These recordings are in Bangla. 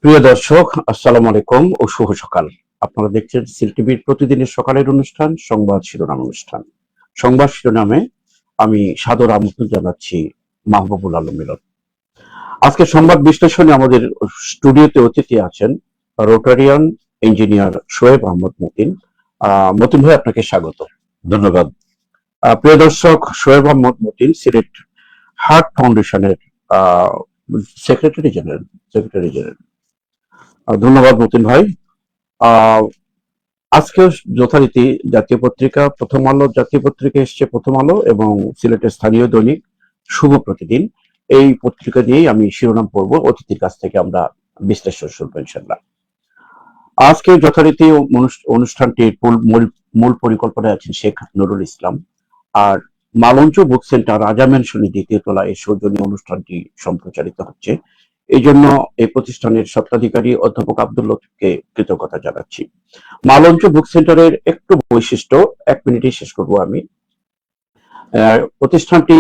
প্রিয় দর্শক, আসসালামু আলাইকুম ও শুভ সকাল। আপনারা দেখছেন সিল টিভির প্রতিদিনের সকালের অনুষ্ঠান সংবাদ শিরোনাম অনুষ্ঠান। সংবাদ শিরোনামে আমি সাদর আমন্ত্রণ জানাচ্ছি মাহবুবুল আলম মিলন। আজকে সংবাদ বিশ্লেষণে আমাদের স্টুডিওতে অতিথি আছেন রোটারিয়ান ইঞ্জিনিয়ার শোয়েব আহমদ মতিন। মতিন ভাই, আপনাকে স্বাগত। ধন্যবাদ। প্রিয় দর্শক, শোয়েব আহমদ মতিন সিলেট হার্ট ফাউন্ডেশনের সেক্রেটারি জেনারেল। ধন্যবাদ মতিন ভাই। আহ আজকে যথারীতি জাতীয় পত্রিকা প্রথম আলো, জাতীয় পত্রিকা এসছে প্রথম আলো এবং সিলেটের স্থানীয় দৈনিক শুভ প্রতিদিন, এই পত্রিকা দিয়েই আমি শিরোনাম পড়ব। অতিথির কাছ থেকে আমরা বিশ্লেষণ শুনবো ইনশাল্লাহ। আজকে যথারীতি অনুষ্ঠানটির মূল পরিকল্পনায় আছেন শেখ নুরুল ইসলাম। আর মালঞ্চ বুক সেন্টার রাজা ম্যানশনের দ্বিতীয় তলায় এই সৌজন্যে অনুষ্ঠানটি সম্প্রচারিত হচ্ছে। এই জন্য এই প্রতিষ্ঠানের স্বত্বাধিকারী অধ্যাপক আব্দুল লতিফকে কৃতজ্ঞতা জানাচ্ছি। মালঞ্চ বুক সেন্টারের একটু বৈশিষ্ট্য 1 মিনিটেই শেষ করব আমি। প্রতিষ্ঠানটি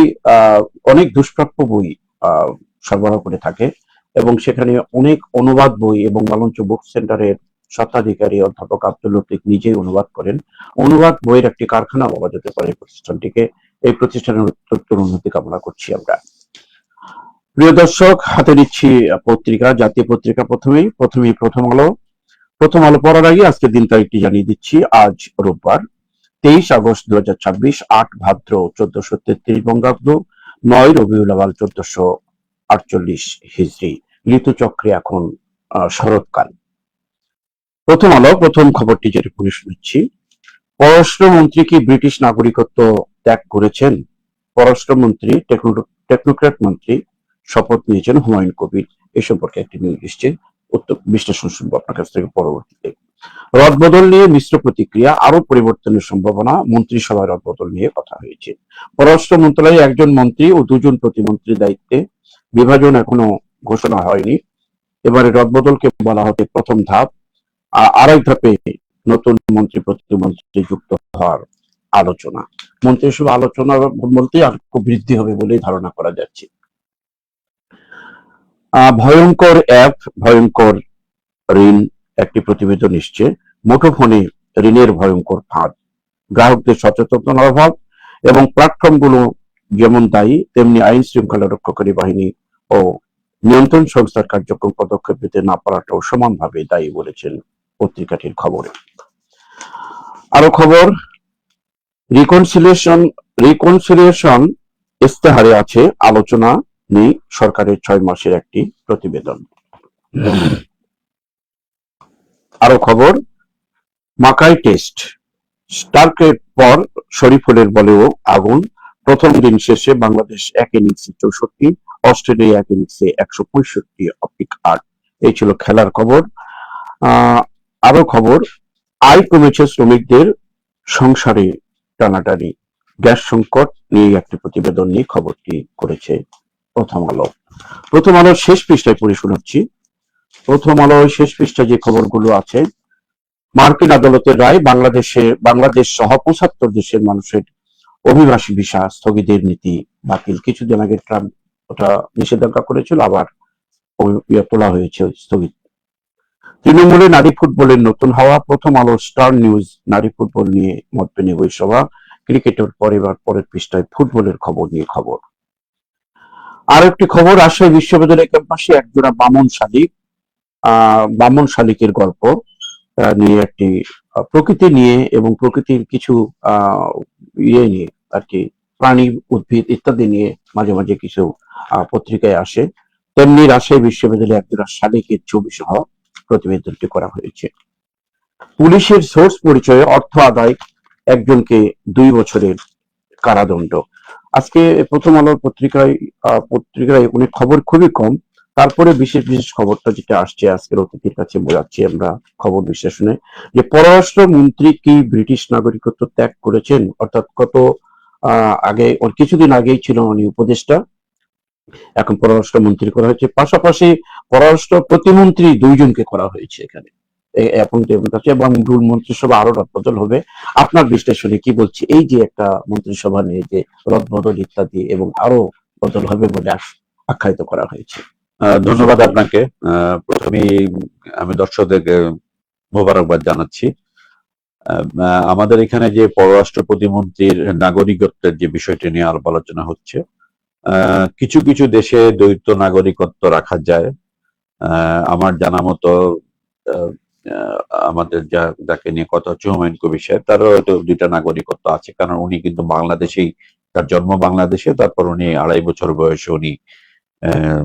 অনেক দুষ্প্রাপ্য বই সরবরাহ করে থাকে এবং সেখানে অনেক অনুবাদ বই, এবং মালঞ্চ বুক সেন্টারের স্বত্বাধিকারী অধ্যাপক আব্দুল লতিফ নিজেই অনুবাদ করেন। অনুবাদ বইয়ের একটি কারখানা বলা যেতে পারে প্রতিষ্ঠানটিকে। এই প্রতিষ্ঠানের উত্তর উন্নতি কামনা করছি আমরা। প্রিয় দর্শক, হাতে নিচ্ছি পত্রিকা, জাতীয় পত্রিকা। প্রথমেই প্রথম আলো পড়ার আগে আজকে দিন তারিখটি জানিয়ে দিচ্ছি। আজ রোববার 23 আগস্ট 2026, 8 ভাদ্র 1433 বঙ্গাব্দ, 9 রবিউল আওয়াল 1448 হিজরি। ঋতুচক্রে এখন শরৎকাল। প্রথম আলো প্রথম খবরটি যেটা পড়ে শুনেছি, পররাষ্ট্রমন্ত্রী কি ব্রিটিশ নাগরিকত্ব ত্যাগ করেছেন? পররাষ্ট্রমন্ত্রী টেকনোক্র্যাট মন্ত্রী শপথ নিয়েছেন হুমায়ুন কবির। এ সম্পর্কে একটি নিউজ এসছে, বিশ্লেষণ শুনবো আপনার কাছ থেকে পরবর্তীতে। রদবদল নিয়ে মিশ্র প্রতিক্রিয়া, আরো পরিবর্তনের সম্ভাবনা। মন্ত্রিসভায় রদবদল নিয়ে কথা হয়েছে। পররাষ্ট্র মন্ত্রণালয়ে 1 জন মন্ত্রী ও 2 জন প্রতিমন্ত্রীর দায়িত্বে বিভাজন এখনো ঘোষণা হয়নি। এবারে রদবদলকে বলা হচ্ছে প্রথম ধাপ। আরেক ধাপে নতুন মন্ত্রী প্রতিমন্ত্রী যুক্ত হওয়ার আলোচনা। মন্ত্রিসভা আলোচনা বলতে আর বৃদ্ধি হবে বলেই ধারণা করা যাচ্ছে। ভয়ঙ্কর অ্যাপ, ভয়ঙ্কর ঋণ, একটি প্রতিবেদন এসছে। মুঠোফোনে ঋণের ভয়ঙ্কর ফাঁদ, গ্রাহকদের সচেতনতার অভাব এবং প্ল্যাটফর্মগুলো যেমন দায়ী, তেমনি আইন শৃঙ্খলা রক্ষাকারী বাহিনী ও নিয়ন্ত্রণ সংস্থার কার্যক্রম পদক্ষেপ নিতে না পারাটাও সমানভাবে দায়ী বলেছেন পত্রিকাটির খবরে। আরো খবর, রিকনসিলিয়েশন ইস্তেহারে আছে আলোচনা নেই সরকারের 6 মাসের একটি প্রতিবেদন। আরো খবর, মাকাই টেস্ট, স্টার্কের পর শরীফুলের বলেও আগুন। প্রথম দিন শেষে বাংলাদেশ 1 ইনিংসে 64, অস্ট্রেলিয়া 1 ইনিংসে 165 অপিক 8। এই ছিল খেলার খবর। আরো খবর, আয় কমেছে শ্রমিকদের, সংসারে টানাটানি, গ্যাস সংকট নিয়ে একটি প্রতিবেদন নিয়ে খবরটি করেছে প্রথম আলো। প্রথম আলোর শেষ পৃষ্ঠায় পড়ে শোনাচ্ছি। প্রথম আলোর শেষ পৃষ্ঠায় যে খবরগুলো আছে, মার্কিন আদালতের রায়, বাংলাদেশ সহ 75 দেশের মানুষের অভিবাসী ভিসা স্থগিতের নীতি বাতিল। কিছুদিন আগে ট্রাম্প ওটা নিষেধাজ্ঞা করেছিল, আবার তোলা হয়েছে স্থগিত। তৃণমূলে নারী ফুটবলের নতুন হাওয়া। প্রথম আলো স্টার নিউজ নারী ফুটবল নিয়ে মত বিনিময় সভা। ক্রিকেটের পরের পৃষ্ঠায় ফুটবলের খবর নিয়ে খবর। আর একটি খবর, রাজশাহী বিশ্ববিদ্যালয় ক্যাম্পাসে একজোড়া বামন শালিকের গল্প নিয়ে, একটি প্রকৃতি নিয়ে এবং প্রকৃতির কিছু ইয়ে নিয়ে আর কি, প্রাণী, উদ্ভিদ ইত্যাদি নিয়ে মাঝে মাঝে কিছু পত্রিকায় আসে। তেমনি রাজশাহী বিশ্ববিদ্যালয়ে একজোড়া শালিকের ছবি সহ প্রতিবেদনটি করা হয়েছে। পুলিশের সোর্স পরিচয়ে অর্থ আদায়, একজনকে 2 বছরের কারাদণ্ড। আজকে প্রথম আলোর পত্রিকায় অনেক খবর খুবই কম, তারপরে বিশেষ খবরটা যেটা আসছে আজকের অতিথির কাছে বোঝাচ্ছি আমরা খবর বিশ্লেষণে, যে পররাষ্ট্র মন্ত্রী কি ব্রিটিশ নাগরিকত্ব ত্যাগ করেছেন। অর্থাৎ কিছুদিন আগেই ছিল উনি উপদেষ্টা, এখন পররাষ্ট্র মন্ত্রী করা হয়েছে। পাশাপাশি পররাষ্ট্র প্রতিমন্ত্রী 2 জনকে করা হয়েছে এখানে এবং মন্ত্রিসভা আরো রদবদল হবে। আপনার বিশ্লেষণে কি বলছে এই যে একটা মন্ত্রিসভা নিয়ে যে রদবদল ইত্যাদি এবং আরো বদল হবে বলে আখ্যায়িত করা হয়েছে? ধন্যবাদ আপনাকে। প্রথমেই আমি দর্শকদেরকে মোবারকবাদ জানাচ্ছি। আমাদের এখানে যে পররাষ্ট্র প্রতিমন্ত্রীর নাগরিকত্বের যে বিষয়টি নিয়ে আলাপ আলোচনা হচ্ছে, কিছু কিছু দেশে দ্বৈত নাগরিকত্ব রাখা যায়। আমার জানা মতো আহ, আহ, আমাদের যাকে নিয়ে কথা হচ্ছে হুমায়ুন কবির সাহেব, তারও হয়তো দুইটা নাগরিকত্ব আছে, কারণ উনি কিন্তু বাংলাদেশেই, তার জন্ম বাংলাদেশে, তারপর উনি 2.5 বছর বয়সে উনি আহ,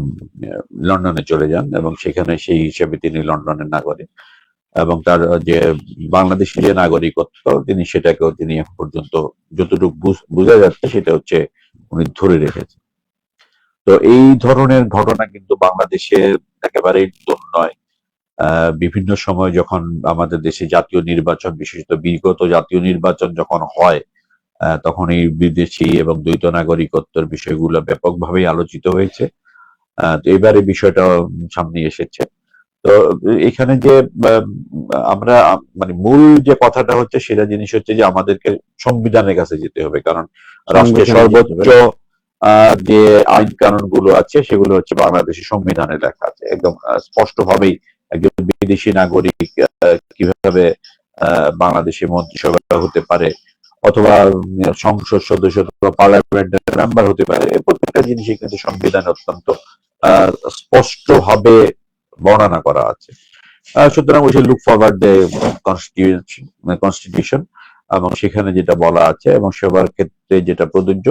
লন্ডনে চলে যান এবং সেখানে সেই হিসেবে তিনি লন্ডনের নাগরিক, এবং তার যে বাংলাদেশি যে নাগরিকত্ব তিনি সেটাকেও তিনি এখন পর্যন্ত যতটুকু বোঝা যাচ্ছে সেটা হচ্ছে উনি ধরে রেখেছেন। তো এই ধরনের ঘটনা কিন্তু বাংলাদেশে একেবারেই নতুন নয়। বিভিন্ন সময় যখন আমাদের দেশে জাতীয় নির্বাচন, বিশেষত বিগত জাতীয় নির্বাচন যখন হয়, তখন এই বিদেশি এবং দ্বৈত নাগরিকত্বের বিষয়গুলো ব্যাপকভাবেই আলোচিত হয়েছে। তো এবারে বিষয়টা সামনে এসেছে। তো এখানে যে আহ, আমরা মানে মূল যে কথাটা হচ্ছে সেটা জিনিস হচ্ছে যে আমাদেরকে সংবিধানের কাছে যেতে হবে, কারণ রাষ্ট্রের সংবিধানে যেতে সর্বোচ্চ হবে। যে আইন কানুন গুলো আছে সেগুলো হচ্ছে বাংলাদেশের সংবিধানে লেখা আছে একদম স্পষ্ট ভাবেই। একজন বিদেশি নাগরিক কিভাবে বাংলাদেশের মন্ত্রিসভা হতে পারে, অথবা সংসদ সদস্য অথবা পার্লামেন্টের মেম্বার হতে পারে, প্রত্যেকটা জিনিসই কিন্তু সংবিধানে অত্যন্ত স্পষ্ট ভাবে বর্ণনা করা আছে। সুতরাং ওই যে লুক ফরওয়ার্ড দ্য কনস্টিটিউশন, এবং সেখানে যেটা বলা আছে এবং সবার ক্ষেত্রে যেটা প্রযোজ্য,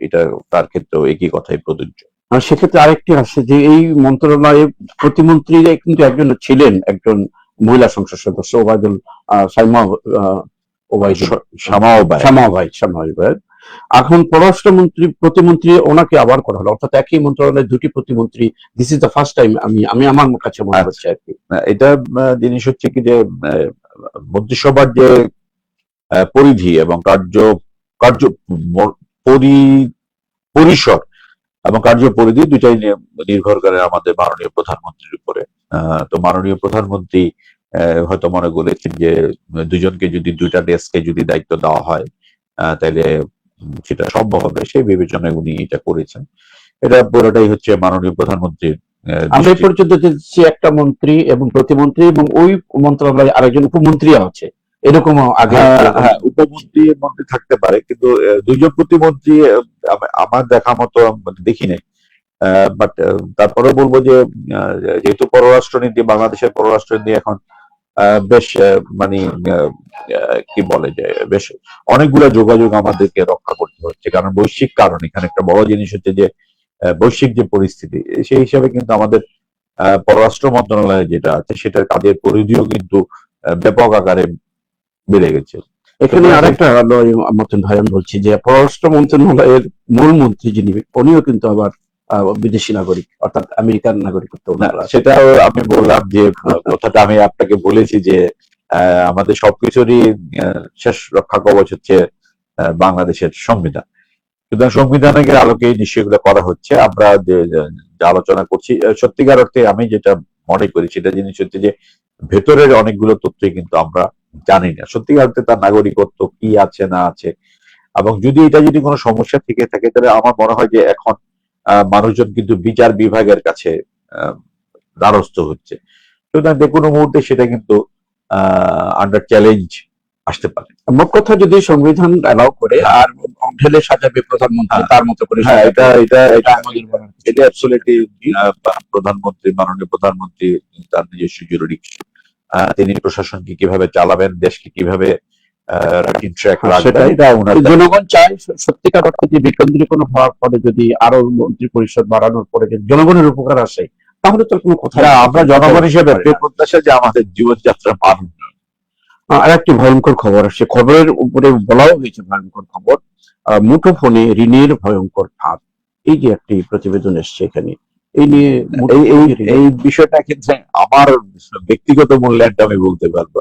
এটা তার ক্ষেত্রেও একই কথাই প্রযোজ্য। আর সেক্ষেত্রে আরেকটি আছে যে এই মন্ত্রণালয়ে প্রতিমন্ত্রী কিন্তু একজন ছিলেন, একজন মহিলা সংসদ সদস্য ওবায়দুল সাইমা ওবায়দুল শ্যামা ভাই। এখন পররাষ্ট্রমন্ত্রী প্রতিমন্ত্রী ওনাকে আবার করা হলো, অর্থাৎ একই মন্ত্রণালয়ে দুটি প্রতিমন্ত্রী। This is the first time আমি আমার কাছে মনে হচ্ছে আর কি। এটা জিনিস হচ্ছে কি যে মন্ত্রিসভার যে পরিধি এবং কার্য কার্য পরিসর এবং কার্য পরিধি দুটাই নির্ভর করে আমাদের মাননীয় প্রধানমন্ত্রীর উপরে। তো মাননীয় প্রধানমন্ত্রী হয়তো মনে করেছেন যে দুজনকে যদি দুইটা ডেস্কে যদি দায়িত্ব দেওয়া হয় তাহলে সেটা সম্ভব হবে, সেই বিবেচনায় উনি এটা করেছেন। এটা পুরোটাই হচ্ছে মাননীয় প্রধানমন্ত্রীর। আমরা এই পর্যন্ত দেখছি একটা মন্ত্রী এবং প্রতিমন্ত্রী এবং ওই মন্ত্রণালয়ে আরেকজন উপমন্ত্রী আছে, এরকম আগে। হ্যাঁ, উপমন্ত্রীর মধ্যে থাকতে পারে, কিন্তু দুইজন প্রতিমন্ত্রী আমার দেখা মতো দেখি নাই। বাট তারপরে বলবো যে যেহেতু পররাষ্ট্রনীতি, বাংলাদেশের পররাষ্ট্রনীতি এখন বেশ মানে কি বলে যে বেশ অনেকগুলো যোগাযোগ আমাদেরকে রক্ষা করতে হচ্ছে, কারণ বৈশ্বিক কারণ এখানে একটা বড় জিনিস হচ্ছে যে বৈশ্বিক যে পরিস্থিতি, সেই হিসাবে কিন্তু আমাদের পররাষ্ট্র মন্ত্রণালয়ে যেটা আছে সেটার কাজের পরিধিও কিন্তু ব্যাপক আকারে বেড়ে গেছে। এখানে আরেকটা মতন ভাই আমি বলছি যে পররাষ্ট্র মন্ত্রণালয়ের মূল মন্ত্রী যিনি, উনিও কিন্তু আবার বিদেশি নাগরিক, অর্থাৎ আমেরিকান নাগরিকত্ব। সেটাও আমি বললাম যে কথাটা আমি আপনাকে বলেছি যে আমাদের সবকিছুরই শেষ রক্ষা কবচ হচ্ছে বাংলাদেশের সংবিধান। সুতরাং সংবিধানের আলোকে নিশ্চয়ই করা হচ্ছে। আমরা যে আলোচনা করছি সত্যিকার অর্থে আমি যেটা মনে করি সেটা জিনিস হচ্ছে যে ভেতরের অনেকগুলো তথ্যই কিন্তু আমরা জানি না সত্যিকার অর্থে তার নাগরিকত্ব কি আছে না আছে। এবং যদি এটা যদি কোনো সমস্যা থেকে থাকে তাহলে আমার মনে হয় যে এখন মানুষজন কিন্তু বিচার বিভাগের কাছে দ্বারস্থ হচ্ছে। সুতরাং যে কোনো মুহূর্তে সেটা কিন্তু আন্ডার চ্যালেঞ্জ আসতে পারে। মোট কথা যদি সংবিধান অ্যালাউ করে আর ঢেলে সাজাবে প্রধানমন্ত্রী তার মতো করে। হ্যাঁ, এটা আমাদের এটা অ্যাবসলিউটলি প্রধানমন্ত্রী, মাননীয় প্রধানমন্ত্রী তার নিজস্ব জরুরি তিনি প্রশাসনকে কিভাবে চালাবেন, দেশকে কিভাবে জনগণ চায় সত্যিকার অর্থে যে বিকেন্দ্রীকরণ হওয়ার পরে যদি আরো মন্ত্রী পরিষদ বাড়ানোর পরে যদি জনগণের উপকার আসে তাহলে তো কোনো কথা। আমরা জনগণ হিসেবে প্রত্যাশা যে আমাদের জীবনযাত্রা মান। আর একটি ভয়ঙ্কর খবর আসছে, খবরের উপরে বলাও হয়েছে ভয়ঙ্কর খবর, মুঠোফোনে ঋণের ভয়ঙ্কর ফাঁদ, এই যে একটি প্রতিবেদন এসছে এখানে এই নিয়ে। এই বিষয়টা কিন্তু আমার ব্যক্তিগত মূল্যায়নটা আমি বলতে পারবো।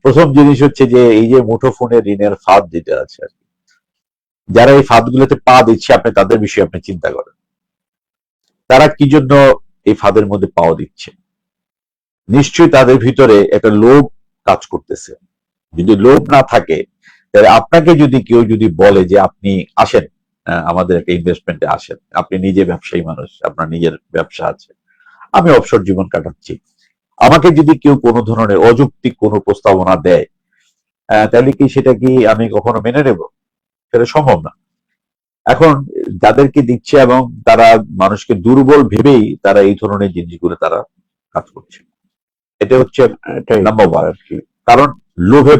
প্রথম জিনিস হচ্ছে যে এই যে মুঠোফোনে ঋণের ফাঁদ যেটা আছে আর কি, যারা এই ফাঁদগুলোতে পা দিচ্ছে আপনি তাদের বিষয়ে আপনি চিন্তা করেন, তারা কি জন্য এই ফাঁদের মধ্যে পাওয়া দিচ্ছে। নিশ্চয়ই তাদের ভিতরে একটা লোভ কাজ করতেছে। যদি লোভ না থাকে তাহলে আপনাকে যদি কেউ যদি বলে যে আপনি আসেন আমাদের একটা ইনভেস্টমেন্টে আসেন। আপনি নিজে ব্যবসায়ী মানুষ, আপনার নিজের ব্যবসা আছে, আমি অবসর জীবন কাটাচ্ছি, আমাকে যদি কেউ কোনো ধরনের অযৌক্তিক কোনো প্রস্তাবনা দেয়, তাহলে কি সেটা কি আমি কখনো মেনে নেব? সেটা সম্ভব না। এখন যাদেরকে দিচ্ছে এবং তারা মানুষকে দুর্বল ভেবেই তারা এই ধরনের জিনিসগুলো তারা কাজ করছে। এটা হচ্ছে এটাই নাম্বার ওয়ান। আর কি। কারণ লোভে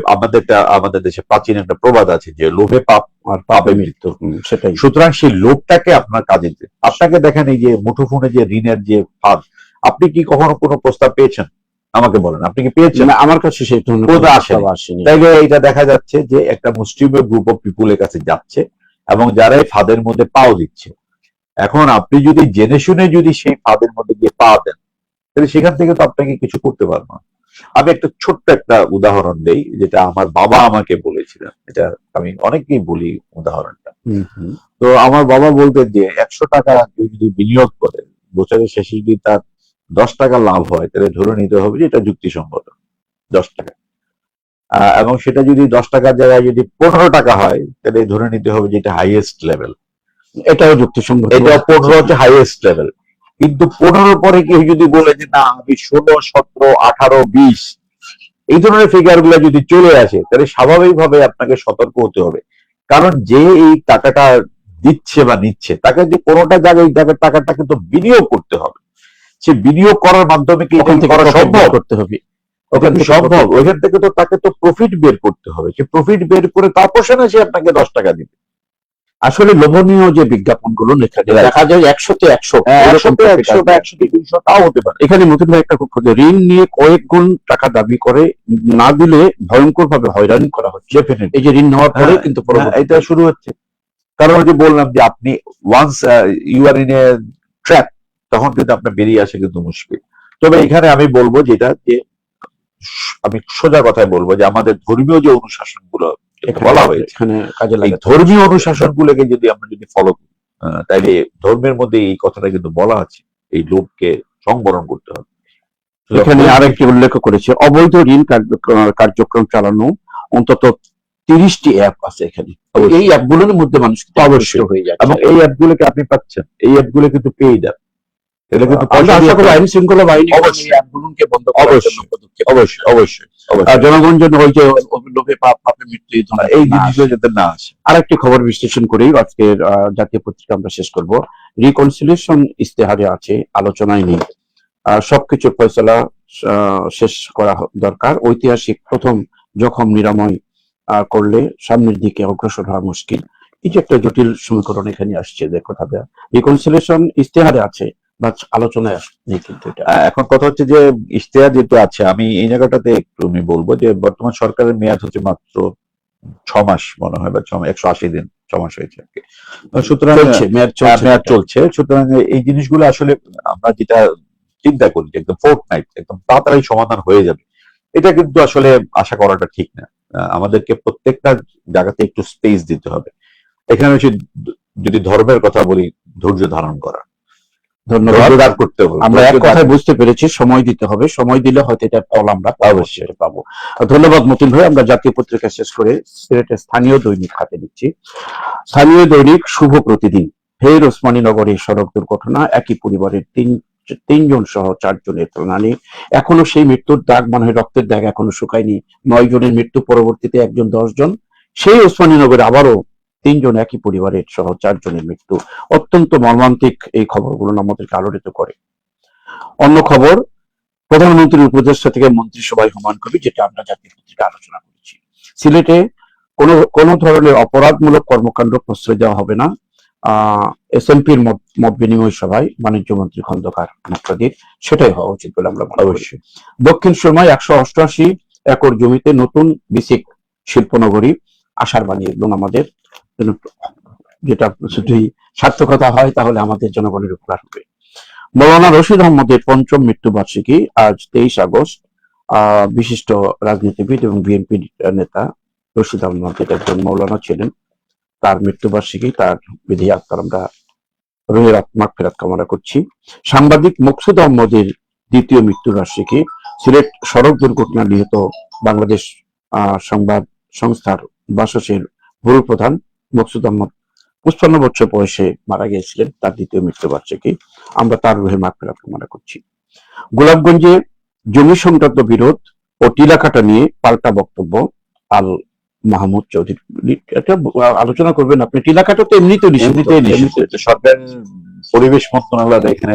আমাদের দেশে প্রাচীন একটা প্রবাদ আছে যে লোভে পাপ আর পাপে পাপে মৃত্যু। মৃত্যু, সেটাই। সুতরাং সেই লোভটাকে আপনার কাজে দিতে, আপনাকে দেখেন এই যে মুঠোফোনে যে ঋণের যে ফাঁদ, আপনি কি কখনো কোনো প্রস্তাব পেয়েছেন? আমাকে বলেন, আপনি কি পেয়েছেন? না, আমার কাছে সেই ধরনের কোথাও কোনো আসেনি। প্রস্তাব আসেনি। তাইলে এটা দেখা যাচ্ছে যে একটা মুষ্টিমেয় গ্রুপ অফ পিপুলের কাছে যাচ্ছে এবং যারা এই ফাঁদের মধ্যে পাও দিচ্ছে। এখন আপনি যদি জেনে শুনে যদি সেই ফাঁদের মধ্যে গিয়ে পা দেন, তাহলে সেখান থেকে তো আপনাকে কিছু করতে পারবো না। আমি একটা ছোট্ট একটা উদাহরণ দেই, যেটা আমার বাবা আমাকে বলেছিলেন। এটা আমি অনেককেই বলি উদাহরণটা। হুম, হুম। তো আমার বাবা বলতেন যে 100 টাকা কেউ যদি বিনিয়োগ করে, বছরের শেষে যদি তার 10 টাকা লাভ হয়, তাহলে ধরে নিতে হবে যে এটা যুক্তিসঙ্গত 10 টাকা। এবং সেটা যদি 10 টাকার জায়গায় যদি 15 টাকা হয়, তাহলে ধরে নিতে হবে যে এটা হাইয়েস্ট লেভেল। এটাও যুক্তিসঙ্গত। এটা 15 হচ্ছে হাইয়েস্ট লেভেল। কিন্তু 15 পরে কেউ যদি বলে যে না আমি 16, 17, 18, 20 এই ধরনের ফিগার গুলো যদি চলে আসে, তাহলে স্বাভাবিকভাবে আপনাকে সতর্ক হতে হবে। কারণ যে এই টাকাটা দিচ্ছে বা নিচ্ছে, তাকে যে কোনোটা জায়গায় এই জায়গায় টাকাটাকে তো বিনিয়োগ করতে হবে। সে বিনিয়োগ করার মাধ্যমে কি এটা ওখান থেকে করা profit সম্ভব? বের করতে হবে। ওখান থেকে সম্ভব। ওইখান থেকে তো তাকে তো প্রফিট বের করতে হবে। সে প্রফিট বের করে তারপর সে আপনাকে 10 টাকা দিবে। আসলে লোভনীয় যে বিজ্ঞাপনগুলো লেখা যায়, Right. দেখা যায় 100-তে 100, এরকম 100-তে profit 100 বা আসবে। 100-তে 200 তাও হতে পারে। এখানে মতিন ভাই একটা খুব খোঁজে, ঋণ নিয়ে কয়েক গুণ টাকা দাবি করে, না দিলে ভয়ঙ্কর ভাবে হয়রানি করা হচ্ছে। Definitely. এই যে ঋণ নেওয়ার পরে কিন্তু হ্যাঁ, পরবর্তীতে এটা শুরু হচ্ছে। কারণ ওই যে বললাম যে আপনি once you are in a trap, তখন কিন্তু আপনার বেরিয়ে আসা কিন্তু মুশকিল। তবে এখানে আমি বলবো যেটা যে আমি সোজা কথায় বলবো যে আমাদের ধর্মীয় যে অনুশাসনগুলো বলা হয়েছে, এখানে কাজে এই লাগাতে ধর্মীয় অনুশাসনগুলোকে যদি আমরা যদি ফলো করি, তাইলে ধর্মের মধ্যে এই কথাটা কিন্তু বলা আছে, এই লোভকে সংবরণ করতে হবে। এখানে আরেকটি উল্লেখ করেছে, অবৈধ ঋণ কার্যক্রম চালানো অন্তত 30টি অ্যাপ আছে এখানে। অবশ্যই। এই অ্যাপগুলোর মধ্যে মানুষ কিন্তু অবশ্যই। আকৃষ্ট হয়ে যাচ্ছে। এবং এই অ্যাপগুলোকে আপনি পাচ্ছেন, এই অ্যাপগুলো কিন্তু পেইড অ্যাপ। এটা কিন্তু আমরা আশা করি আইন শৃঙ্খলা বাহিনী অবশ্যই। এই অ্যাপগুলোকে বন্ধ করার জন্য অবশ্যই। পদক্ষেপ অবশ্যই অবশ্যই আর অবশ্যই জনগণ যেন ওই যে লোভে পাপে মৃত্যু এই ধরনের এই না জিনিসগুলো আসে। যাতে না আসে। আরেকটি খবর বিশ্লেষণ করেই আজকের জাতীয় পত্রিকা আমরা শেষ করব। রিকনসিলিয়েশন ইস্তেহারে আছে, আলোচনায় নেই। সবকিছু ফয়সলা শেষ করা দরকার। ঐতিহাসিক প্রথম জখম নিরাময় করলে সামনের দিকে অগ্রসর হওয়া মুশকিল। এই যে একটা জটিল সমীকরণ এখানে আসছে, দেখো কথা। রিকনসিলিয়েশন ইস্তেহারে আছে বা আলোচনায় নেই, কিন্তু এটা এখন কথা হচ্ছে যে ইশতেহার যেটা আছে, আমি এই জায়গাটাতে একটু আমি বলবো যে বর্তমান সরকারের মেয়াদ হচ্ছে মাত্র 6 মাস মনে হয়, বা 180 দিন, 6 মাস হয়েছে আর কি। সুতরাং চলছে, মেয়াদ চলছে। মেয়াদ চলছে। সুতরাং এই জিনিসগুলো আসলে আমরা যেটা চিন্তা করি যে একদম ফোর্টনাইট একদম তাড়াতাড়ি সমাধান হয়ে যাবে, এটা কিন্তু আসলে আশা করাটা ঠিক না। আমাদেরকে প্রত্যেকটা জায়গাতে একটু স্পেস দিতে হবে। এখানে হচ্ছে যদি ধর্মের কথা বলি, ধৈর্য ধারণ করা, ধন্যবাদ। ধৈর্য ধারণ করতে হবে। আমরা এক ধৈর্য কথায় ধারণ- বুঝতে পেরেছি, সময় দিতে হবে। সময় দিলে হয়তো এটা ফল আমরা অবশ্যই। পাবো। ধন্যবাদ মতিন ভাই। আমরা জাতীয় পত্রিকা শেষ করে সিলেটের স্থানীয় দৈনিক হাতে নিচ্ছি। স্থানীয় দৈনিক শুভ প্রতিদিন। ফের ওসমানীনগরে সড়ক দুর্ঘটনা, একই পরিবারের তিনজন সহ 4 জনের প্রাণহানি। এখনো সেই মৃত্যুর দাগ, মনে হয় রক্তের দাগ এখনো শুকায়নি। 9 জনের মৃত্যু, পরবর্তীতে একজন 10 জন। সেই ওসমানীনগরে আবারও 3 জন একই পরিবারের সহ 4 জনের মৃত্যু। অত্যন্ত মর্মান্তিক এই খবরগুলো আমাদেরকে আলোড়িত করে। অন্য খবর, প্রধানমন্ত্রীর উপদেষ্টা থেকে মন্ত্রিসভায় হুমায়ুন কবির, যেটা আমরা জাতীয় পত্রিকা আলোচনা করেছি। সিলেটে কোনো ধরনের অপরাধমূলক কর্মকাণ্ড প্রশ্রয় দেওয়া হবে না। এসএমপির মত বিনিময় সভায় বাণিজ্য মন্ত্রী খন্দকার মুক্তাদির, সেটাই হওয়া উচিত বলে আমরা মনে করি। অবশ্যই। দক্ষিণ সুরমায় 188 একর জমিতে নতুন বিসিক শিল্পনগরী আশার বাণী, এবং আমাদের যেটা শুধুই সার্থকতা হয় তাহলে আমাদের জনগণের উপকার হবে। মৌলানা রশিদ আহমদের 5ম মৃত্যুবার্ষিকী আজ 23 আগস্ট। বিশিষ্ট রাজনীতিবিদ এবং বিএনপি নেতা রশিদ আহমদ একজন মৌলানা ছিলেন। তার মৃত্যুবার্ষিকী, তার বিধি আত্মার আমরা রুহের মাগফিরাত কামনা করছি। সাংবাদিক মকসুদ আহমদের 2য় মৃত্যুবার্ষিকী। সিলেট সড়ক দুর্ঘটনা নিহত বাংলাদেশ সংবাদ সংস্থার বাসসের ব্যুরো প্রধান মকসুদ আহমদ 55 বছর বয়সে মারা গিয়েছিলেন, তার দ্বিতীয় মৃত্যুবার্ষিকী। আমরা তার রুহের মাগফিরাত কামনা করছি। গোলাপগঞ্জে জমি সংক্রান্ত বিরোধ ও টিলাকাটা নিয়ে পাল্টা বক্তব্য আল মাহমুদ চৌধুরী। এটা আলোচনা করবেন আপনি। টিলাকাটা তো এমনিতেও এমনিতেই নিষিদ্ধ। এটা সরকার পরিবেশ মন্ত্রণালয় এখানে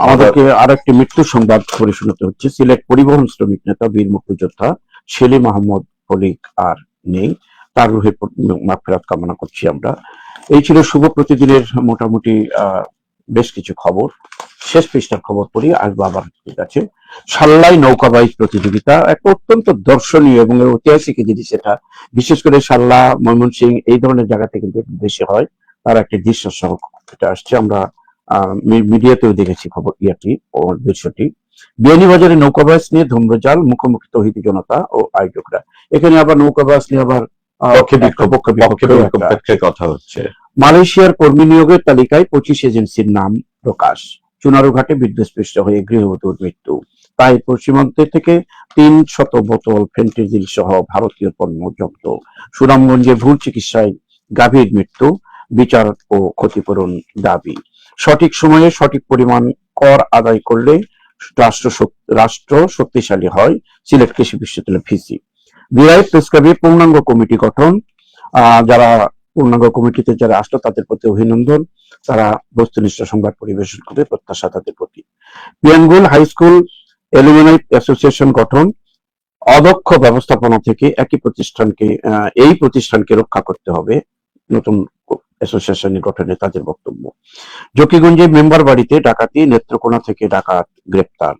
আমাদেরকে আর একটি মৃত্যু সংবাদ পরিশোনাতে হচ্ছে। সিলেট পরিবহন শ্রমিক নেতা বীর মুক্তিযোদ্ধা সেলিম আহমদ ফলিক আর নেই, তার রুহে মাগফিরাত কামনা করছি আমরা। এই ছিল শুভ প্রতিদিনের মোটামুটি বেশ কিছু খবর। শেষ পৃষ্ঠার খবর পড়ি, আসবো আবার ঠিক আছে। সাল্লাই নৌকাবাইজ প্রতিযোগিতা একটা অত্যন্ত দর্শনীয় এবং ঐতিহাসিক জিনিস এটা। বিশেষ করে সাল্লা, ময়মনসিং এই ধরনের জায়গাতে কিন্তু বেশি হয়। তার একটি দৃশ্য সহ এটা আসছে, আমরা মিডিয়াতেও দেখেছি খবর দৃশ্যটি। বিয়ানীবাজারে নৌকাবাস নিয়ে ধূম্রজাল, মুখোমুখি তৌহিদি জনতা ও আয়োজকরা। এখানে আবার নৌকাবাস নিয়ে আবার পক্ষে বিপক্ষে কথা হচ্ছে। মালয়েশিয়ার কর্মী নিয়োগের তালিকায় 25 এজেন্সির নাম প্রকাশ। চুনারুঘাটে বিদ্যুৎস্পৃষ্ট হয়ে গৃহবধূর মৃত্যু। তাই পশ্চিমাঞ্চল থেকে 300 বোতল ফেন্টিডিল সহ ভারতীয় পণ্য জব্দ। সুনামগঞ্জে ভুল চিকিৎসায় গাভীর মৃত্যু, বিচার ও ক্ষতিপূরণ দাবি। সঠিক সময়ে সঠিক পরিমাণ কর আদায় করলে রাষ্ট্র শক্তিশালী হয়, সিলেট কৃষি বিশ্ববিদ্যালয় ভিসি। বিরাই প্রেসক্লাবে পূর্ণাঙ্গ কমিটি গঠন। যারা পূর্ণাঙ্গ কমিটিতে যারা আসলো তাদের প্রতি অভিনন্দন, তারা বস্তুনিষ্ঠ সংবাদ পরিবেশন করবে, প্রত্যাশা তাদের প্রতি। পিয়ানগুল হাই স্কুল এলুমিনাই অ্যাসোসিয়েশন গঠন। অদক্ষ ব্যবস্থাপনা থেকে এই প্রতিষ্ঠানকে রক্ষা করতে হবে, নতুন অ্যাসোসিয়েশন গঠনে তাদের বক্তব্য। জকিগঞ্জে মেম্বার বাড়িতে ডাকাতি, নেত্রকোনা থেকে ডাকাত গ্রেপ্তার।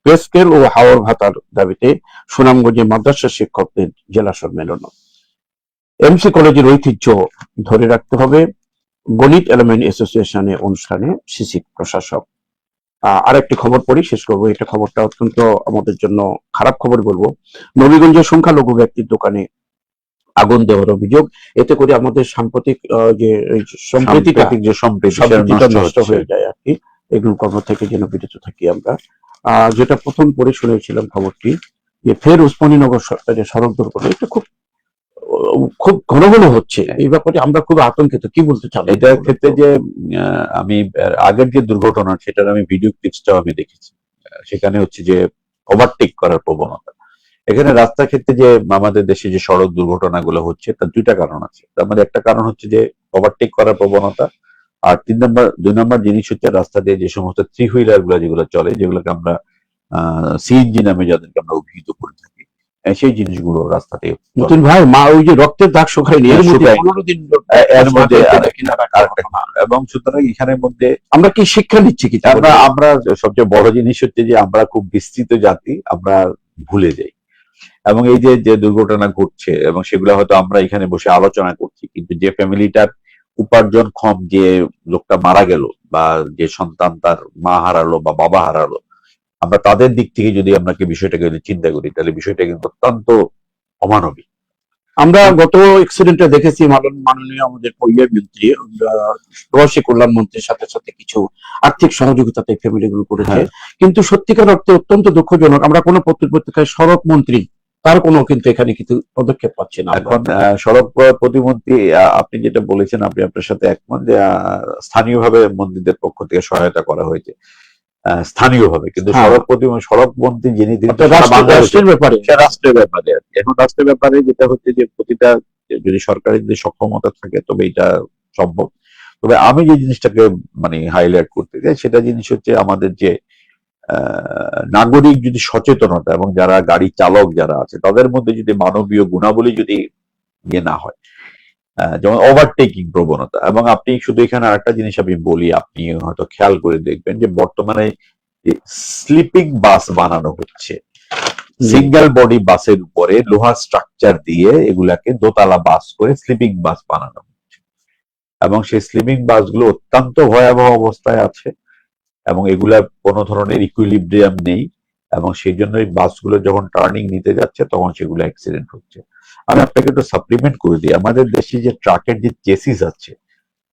পে স্কেল ও হাওর ভাতার দাবিতে সুনামগঞ্জে মাদ্রাসা শিক্ষকদের জেলা সম্মেলন। এমসি কলেজের ঐতিহ্য ধরে রাখতে হবে। গণিত এলামেন্ট অ্যাসোসিয়েশনের অনুষ্ঠানে সিসি প্রশাসক। আরেকটি খবর পড়ি, শেষ করবো। এটা খবরটা অত্যন্ত আমাদের জন্য খারাপ খবর বলবো। নবীগঞ্জের সংখ্যালঘু ব্যক্তির দোকানে আগুন দেওয়ার অভিযোগ। এতে করে আমাদের সাম্প্রতিক যে সম্প্রীতিটা নষ্ট হয়ে যায় আর কি। এগুলো কর্ম থেকে যেন বিরত থাকি আমরা। যেটা প্রথম পড়ে শুনেছিলাম খবরটি, যে ফের উসমানীনগর সড়ক দুর্ঘটনা, এটা খুব খুব ঘন ঘন হচ্ছে। এই ব্যাপারে আমরা খুব আতঙ্কিত। কি বলতে চান এটার ক্ষেত্রে? যে আমি আগের যে দুর্ঘটনা সেটার আমি ভিডিও ক্লিপসটাও আমি দেখেছি। সেখানে হচ্ছে যে ওভারটেক করার প্রবণতা। এখানে রাস্তার ক্ষেত্রে যে আমাদের দেশে যে সড়ক দুর্ঘটনাগুলো হচ্ছে তার দুইটা কারণ আছে। তার মধ্যে একটা কারণ হচ্ছে যে ওভারটেক করার প্রবণতা, আর দুই নম্বর জিনিস হচ্ছে রাস্তা দিয়ে যে সমস্ত থ্রি হুইলার গুলো যেগুলো চলে, যেগুলোকে আমরা সিএনজি নামে যাদেরকে আমরা অভিহিত করে থাকি, সেই জিনিসগুলো রাস্তাতে। নতুন ভাই, মা ওই যে রক্তের দাগ শুকায়নি, এর মধ্যে 15 দিন এর মধ্যে এবং সুতরাং এখানের মধ্যে আমরা কি শিক্ষা নিচ্ছি কি? আমরা সবচেয়ে বড় জিনিস হচ্ছে যে আমরা খুব বিস্তৃত জাতি, আমরা ভুলে যাই। এবং এই যে দুর্ঘটনা ঘটছে এবং সেগুলো হয়তো আমরা এখানে বসে আলোচনা করছি, কিন্তু যে ফ্যামিলিটার উপার্জন কম, যে লোকটা মারা গেল বা যে সন্তান তার মা হারালো বা বাবা হারালো, আমরা তাদের দিক থেকে যদি আমরা বিষয়টাকে চিন্তা করি তাহলে বিষয়টা কিন্তু অত্যন্ত অমানবিক। আমরা গত অ্যাক্সিডেন্টে দেখেছি মাননীয় আমাদের পরিবার মন্ত্রী, প্রবাসী কল্যাণ মন্ত্রীর সাথে সাথে কিছু আর্থিক সহযোগিতাতে ফ্যামিলিগুলো করেছে। কিন্তু সত্যিকার অর্থে অত্যন্ত দুঃখজনক, আমরা কোনো পত্রিকায় সড়ক মন্ত্রী তার কোনো কিন্তু এখানে কিছু পদক্ষেপ পাচ্ছি না। এখন সড়ক প্রতিমন্ত্রী, আপনি যেটা বলেছেন, আপনি আপনার সাথে একমত যে স্থানীয়ভাবে মন্ত্রীদের পক্ষ থেকে সহায়তা করা হয়েছে স্থানীয়ভাবে, কিন্তু সড়ক মন্ত্রী যিনি রাষ্ট্রের ব্যাপারে এখন রাষ্ট্রের ব্যাপারে যেটা হচ্ছে যে প্রতিটা যদি সরকারের যদি সক্ষমতা থাকে তবে এটা সম্ভব। তবে আমি যে জিনিসটাকে হাইলাইট করতে চাই সেটা জিনিস হচ্ছে আমাদের যে নাগরিক যদি সচেতনতা এবং যারা গাড়ি চালক যারা আছে তাদের মধ্যে যদি মানবীয় গুণাবলী যদি না হয়, যেমন ওভারটেকিং প্রবণতা। এবং আপনি শুধু এখানে আরেকটা জিনিস আমি বলি, আপনি হয়তো খেয়াল করে দেখবেন যে বর্তমানে স্লিপিং বাস বানানো হচ্ছে। সিঙ্গেল বডি বাসের উপরে লোহার স্ট্রাকচার দিয়ে এগুলাকে দোতলা বাস করে স্লিপিং বাস বানানো হচ্ছে, এবং সেই স্লিপিং বাসগুলো অত্যন্ত ভয়াবহ অবস্থায় আছে এবং এগুলা কোনো ধরনের ইকুইলিব্রিয়াম নেই, এবং সেই জন্য এই বাসগুলো যখন টার্নিং নিতে যাচ্ছে তখন সেগুলো অ্যাক্সিডেন্ট হচ্ছে। আমি আপনাকে একটু সাপ্লিমেন্ট করে দিই, আমাদের দেশে যে ট্রাকের যে চেসিস আছে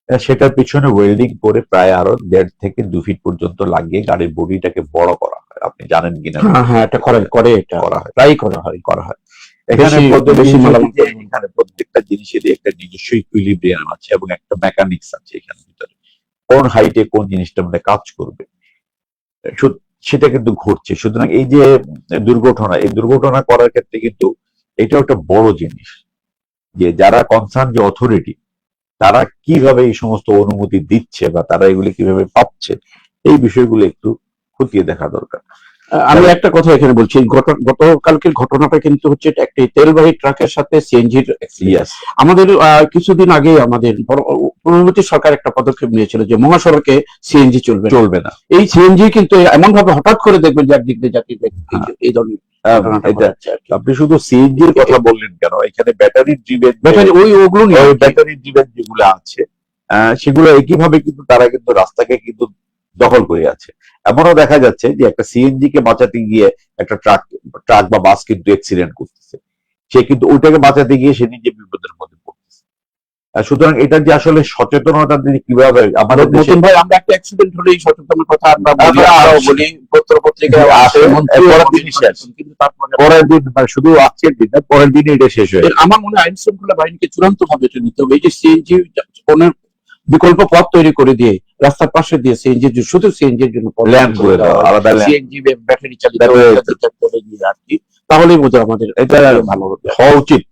সেটার পিছনে ওয়েল্ডিং করে প্রায় আরো 1.5 থেকে 2 ফিট পর্যন্ত লাগিয়ে গাড়ির বডিটাকে বড় করা হয়। আপনি জানেন কিনা? হ্যাঁ, এটা করা হয়। এখানে বেশি বেশি মালামাল এখানে প্রত্যেকটা জিনিসেরই একটা নিজস্ব ইকুইলিব্রিয়াম আছে এবং একটা মেকানিক্স আছে এখানে ভিতরে, কোন হাইটে কোন জিনিসটা মানে কাজ করবে সেটা কিন্তু ঘটছে। সুতরাং এই যে দুর্ঘটনা করার ক্ষেত্রে কিন্তু এটা একটা বড় জিনিস, যে যারা কনসার্ন যে অথরিটি তারা কিভাবে এই সমস্ত অনুমতি দিচ্ছে বা তারা এগুলি কিভাবে পাচ্ছে, এই বিষয়গুলো একটু খতিয়ে দেখা দরকার। আমি একটা কথা এখানে বলছি, গতকালকের ঘটনাটা কিন্তু হচ্ছে এটা একটি তেলবাহী ট্রাকের সাথে সিএনজির। Yes, আমাদের কিছুদিন আগে আমাদের পূর্ববর্তী সরকার একটা পদক্ষেপ নিয়েছিল যে মহাসড়কে সিএনজি চলবে না। চলবে না। এই সিএনজি কিন্তু এমন ভাবে হঠাৎ করে দেখবেন যে একদিক দিয়ে জাতি এই ধরনের ঘটনাটা এটা ঘটাচ্ছে আর কি। আপনি শুধু সিএনজির কথা বললেন কেন, এখানে ব্যাটারি ড্রিভেন ব্যাটারি ওগুলো নিয়ে ব্যাটারি ড্রিভেন যেগুলো আছে সেগুলো একইভাবে কিন্তু তারা কিন্তু রাস্তাকে কিন্তু দখল করে আছে। এমনও দেখা যাচ্ছে যে একটা সিএনজি কে বাঁচাতে গিয়ে একটা ট্রাক বা বাস কিন্তু অ্যাক্সিডেন্ট করতেছে, সে কিন্তু ওইটাকে বাঁচাতে গিয়ে সে নিজে বিপদের মধ্যে পড়তেছে। সুতরাং এটা যে আসলে সচেতনতা দিয়ে কিভাবে আমাদের দেশে নতুন ভাই, আমরা একটা অ্যাক্সিডেন্ট হলেই সচেতনের কথা আমরা বলি, আমরা আমরাও আসি। বলি, পত্র পত্রিকায় আসে, আসে, মন্ত্রী পরের আমাদের দিনই শেষ। কিন্তু তারপরে পরের দিন মানে শুধু আজকের দিন না, পরের দিনে এটা শেষ হয়ে যায়। আমার মনে হয় আইন শৃঙ্খলা বাহিনীকে চূড়ান্ত ভাবে এটা নিতে হবে। এই যে সিএনজি অনেক বিকল্প পথ তৈরি করে দিয়ে রাস্তার পাশে দিয়ে সিএনজি শুধু সিএনজির জন্য ল্যান্ড করে দেওয়া, আলাদা ল্যান্ড সিএনজি ব্যাটারি চালিত ব্যাটারি- করে দিয়ে আর কি, তাহলেই বোধহয় আমাদের এটা ভালো হবে। হওয়া উচিত।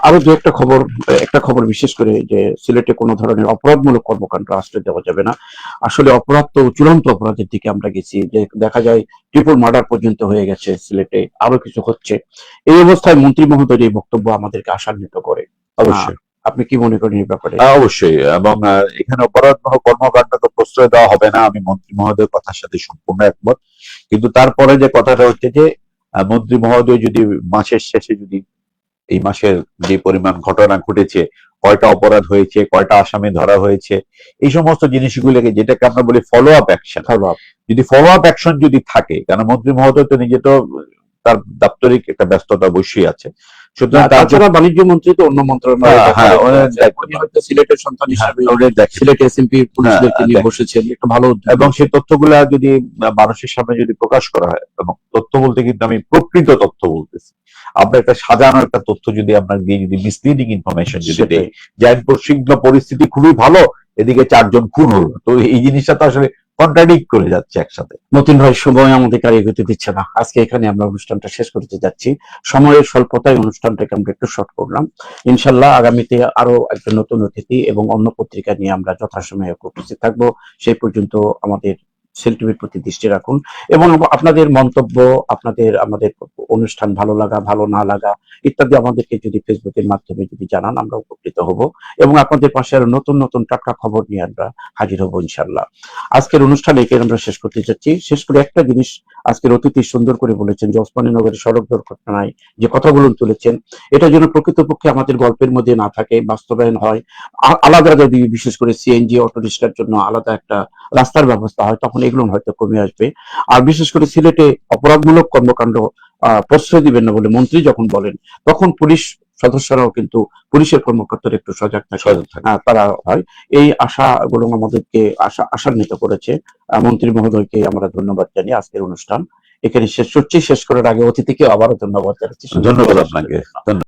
আরো দু একটা খবর বিশেষ করে যে সিলেটে কোনো ধরনের অপরাধমূলক কর্মকাণ্ড আশ্রয় দেওয়া যাবে না। আসলে অপরাধ তো চূড়ান্ত অপরাধের দিকে আমরা গেছি, যে দেখা যায় ট্রিপল মার্ডার পর্যন্ত হয়ে গেছে সিলেটে, আরো কিছু হচ্ছে। এই অবস্থায় মন্ত্রী মহোদয়ের এই বক্তব্য আমাদেরকে আশান্বিত করে। অবশ্যই আপনি কি মনে করেন এই ব্যাপারে? অবশ্যই, এবং এখানে অপরাধমূলক কর্মকাণ্ডকে প্রশ্রয় দেওয়া হবে না, আমি মন্ত্রী মহোদয়ের কথার সাথে সম্পূর্ণ একমত। কিন্তু তারপরে যে কথাটা হচ্ছে যে মন্ত্রী মহোদয় যদি মাসের শেষে যদি এই মাসের যে পরিমাণ ঘটনা ঘটেছে, কয়টা অপরাধ হয়েছে, কয়টা আসামি ধরা হয়েছে, এই সমস্ত জিনিসগুলোকে যেটাকে আমরা বলি ফলো আপ অ্যাকশন, যদি ফলো আপ অ্যাকশন যদি থাকে, কারণ মন্ত্রী মহোদয় তো নিজে তো তার দাপ্তরিক একটা ব্যস্ততা বসেই আছে, সুতরাং তাছাড়া বাণিজ্য মন্ত্রী তো অন্য মন্ত্রণালয়ে উনি হয়তো সিলেটের সন্তান হিসাবে সিলেট এসএমপি পুলিশদেরকে নিয়ে বসেছেন, একটা ভালো উদ্যোগ। এবং সেই তথ্যগুলা যদি মানুষের সামনে যদি প্রকাশ করা হয়, এবং তথ্য বলতে কিন্তু আমি প্রকৃত তথ্য বলতেছি, আমরা একটা সাজানো একটা তথ্য যদি আমরা দিয়ে যদি মিসলিডিং ইনফরমেশন যদি দেই, যে আইন প্রশৃঙ্খলা পরিস্থিতি খুবই ভালো, এদিকে 4 জন খুন হলো, তো এই জিনিসটা তো আসলে কন্ট্রাডিক্ট করে যাচ্ছে একসাথে। মতিন ভাই, সময় আমাদের আর এগোতে দিচ্ছে না, আজকে এখানে আমরা অনুষ্ঠানটা শেষ করতে যাচ্ছি। সময়ের স্বল্পতায় অনুষ্ঠানটাকে আমরা একটু শর্ট করলাম। ইনশাল্লাহ আগামীতে আরো একজন নতুন অতিথি এবং অন্য পত্রিকা নিয়ে আমরা যথাসময়ে উপস্থিত থাকবো। সেই পর্যন্ত আমাদের সেল টিভির প্রতি দৃষ্টি রাখুন, এবং আপনাদের মন্তব্য, আপনাদের আমাদের অনুষ্ঠান ভালো লাগা ভালো না লাগা ইত্যাদি আমাদেরকে যদি ফেসবুকের মাধ্যমে যদি জানান, আমরা উপকৃত হব, এবং আপনাদের পাশে আরো নতুন নতুন টাটকা খবর নিয়ে আমরা হাজির হব ইনশাল্লাহ। আজকের অনুষ্ঠানে এখানে আমরা শেষ করতে যাচ্ছি। শেষ করে একটা জিনিস আজকের অতিথি সুন্দর করে বলেছেন যে ওসমানীনগরের সড়ক দুর্ঘটনায় যে কথাগুলো তুলেছেন, এটা যেন প্রকৃতপক্ষে আমাদের গল্পের মধ্যে না থাকে, বাস্তবায়ন হয়। আলাদা যদি বিশেষ করে সিএনজি অটো রিক্সার জন্য আলাদা একটা রাস্তার ব্যবস্থা হয়, তখন এগুলো হয়তো কমে আসবে। আর বিশেষ করে সিলেটে অপরাধমূলক কর্মকাণ্ড প্রশ্রয় দিবেন না বলে মন্ত্রী যখন বলেন, তখন পুলিশ সদস্যরাও কিন্তু পুলিশের কর্মকর্তারা একটু সজাগ থাকে, তারা হয়। এই আশাগুলো আমাদেরকে আশান্বিত করেছে। মন্ত্রী মহোদয়কে আমরা ধন্যবাদ জানিয়ে আজকের অনুষ্ঠান এখানে শেষ করছি। শেষ করার আগে অতিথিকে আবারও ধন্যবাদ জানাচ্ছি। ধন্যবাদ আপনাকে।